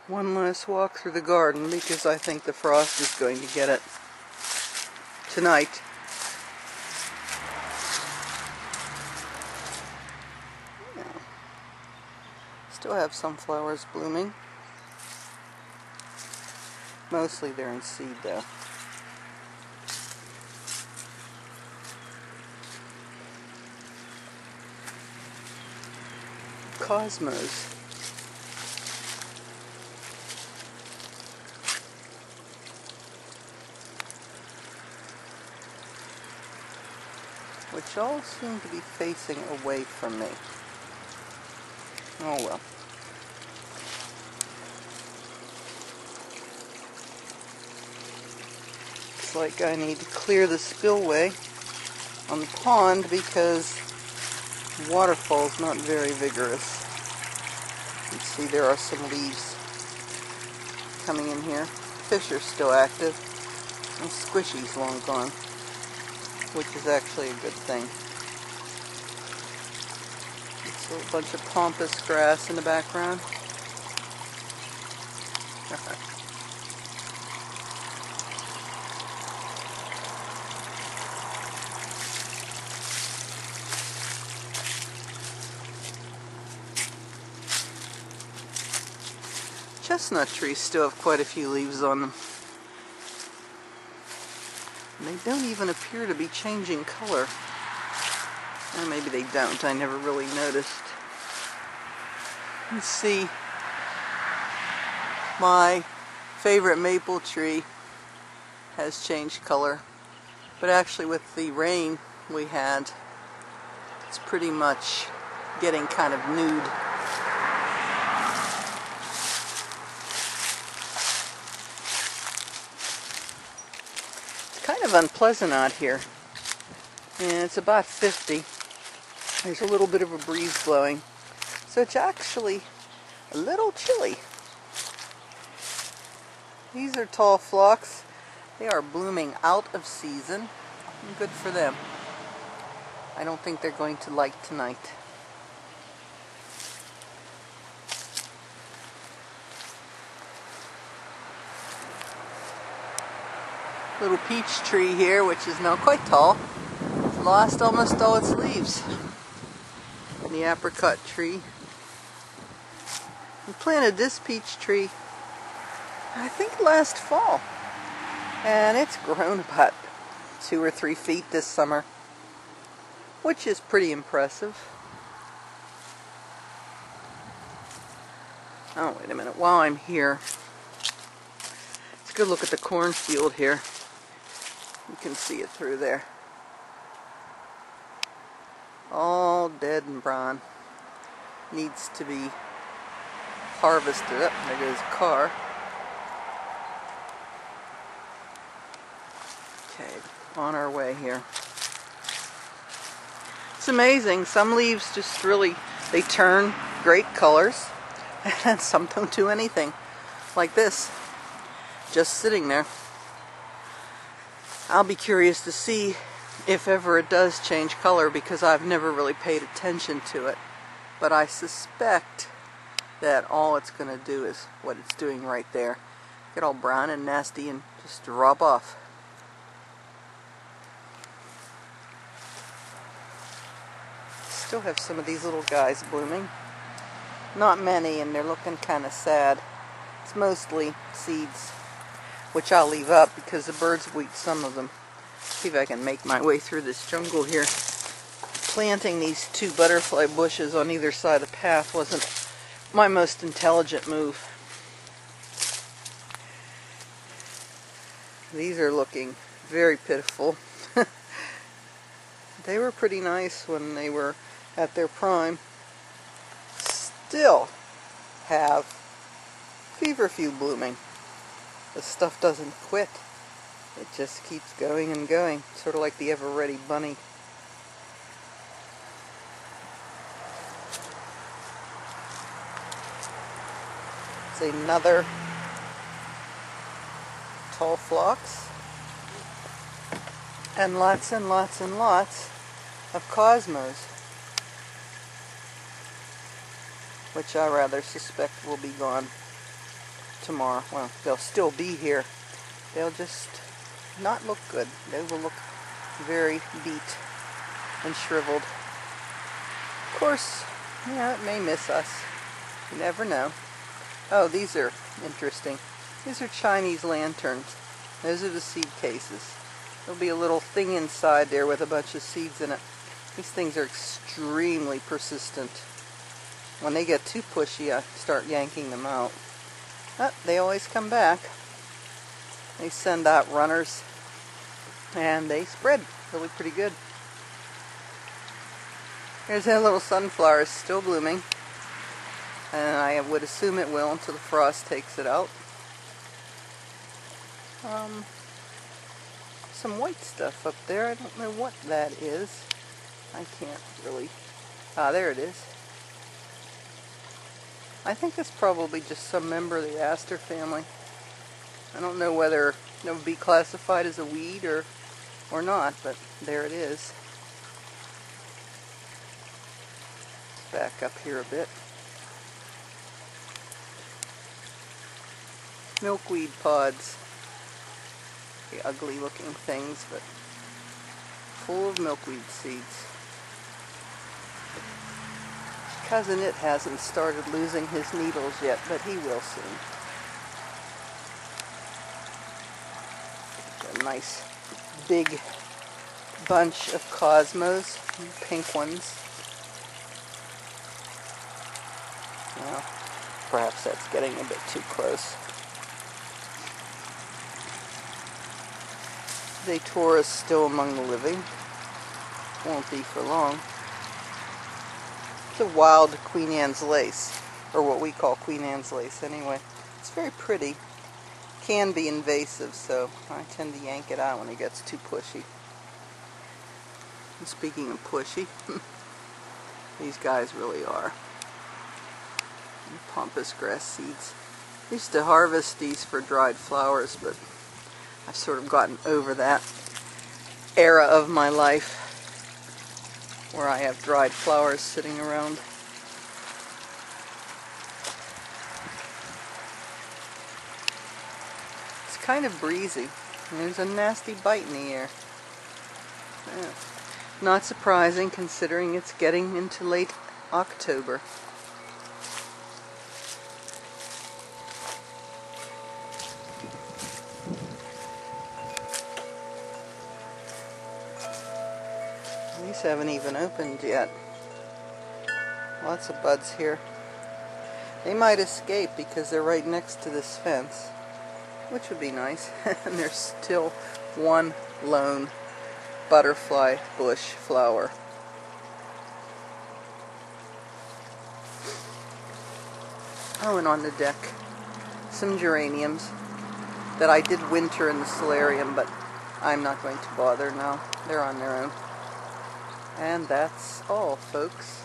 One last walk through the garden because I think the frost is going to get it tonight. Yeah. Still have some flowers blooming. Mostly they're in seed though. Cosmos. Which all seem to be facing away from me. Oh well. Looks like I need to clear the spillway on the pond because the waterfall's not very vigorous. You can see there are some leaves coming in here. Fish are still active, and squishy's long gone, which is actually a good thing. It's a bunch of pampas grass in the background. Chestnut trees still have quite a few leaves on them. And they don't even appear to be changing color. Or maybe they don't, I never really noticed. Let's see. My favorite maple tree has changed color. But actually with the rain we had, it's pretty much getting kind of nude. Kind of unpleasant out here, and it's about 50. There's a little bit of a breeze blowing, so it's actually a little chilly. These are tall phlox. They are blooming out of season. Good for them. I don't think they're going to like tonight. Little peach tree here, which is now quite tall, lost almost all its leaves. And the apricot tree. We planted this peach tree, I think last fall, and it's grown about 2 or 3 feet this summer, which is pretty impressive. Oh, wait a minute, while I'm here, let's go look at the cornfield here. You can see it through there. All dead and brown. Needs to be harvested. Up there goes a car. Okay, on our way here. It's amazing. Some leaves just really, they turn great colors, and some don't do anything. Like this, just sitting there. I'll be curious to see if ever it does change color, because I've never really paid attention to it. But I suspect that all it's going to do is what it's doing right there. Get all brown and nasty and just drop off. Still have some of these little guys blooming. Not many, and they're looking kind of sad. It's mostly seeds, which I'll leave up because the birds will eat some of them. See if I can make my way through this jungle here. Planting these 2 butterfly bushes on either side of the path wasn't my most intelligent move. These are looking very pitiful. They were pretty nice when they were at their prime. Still have feverfew blooming. The stuff doesn't quit. It just keeps going and going. Sort of like the ever-ready bunny. It's another tall phlox. And lots and lots and lots of cosmos, which I rather suspect will be gone tomorrow. Well, they'll still be here. They'll just not look good. They will look very beat and shriveled. Of course, yeah, it may miss us. You never know. Oh, these are interesting. These are Chinese lanterns. Those are the seed cases. There'll be a little thing inside there with a bunch of seeds in it. These things are extremely persistent. When they get too pushy, I start yanking them out. But they always come back. They send out runners, and they spread really pretty good. Here's that little sunflower, still blooming, and I would assume it will until the frost takes it out. Some white stuff up there. I don't know what that is. I can't really... Ah, there it is. I think it's probably just some member of the aster family. I don't know whether it would be classified as a weed or not, but there it is. Let's back up here a bit. Milkweed pods. The ugly looking things, but full of milkweed seeds. Cousin It hasn't started losing his needles yet, but he will soon. A nice big bunch of cosmos, pink ones. Well, perhaps that's getting a bit too close. Datura still among the living. Won't be for long. It's a wild Queen Anne's lace, or what we call Queen Anne's lace anyway. It's very pretty. Can be invasive, so I tend to yank it out when it gets too pushy. And speaking of pushy, these guys really are. And pampas grass seeds. I used to harvest these for dried flowers, but I've sort of gotten over that era of my life where I have dried flowers sitting around. It's kind of breezy. And there's a nasty bite in the air. Yeah. Not surprising considering it's getting into late October. These haven't even opened yet. Lots of buds here. They might escape because they're right next to this fence, which would be nice. And there's still one lone butterfly bush flower. Oh, and on the deck, some geraniums that I did winter in the solarium, but I'm not going to bother now. They're on their own. And that's all, folks.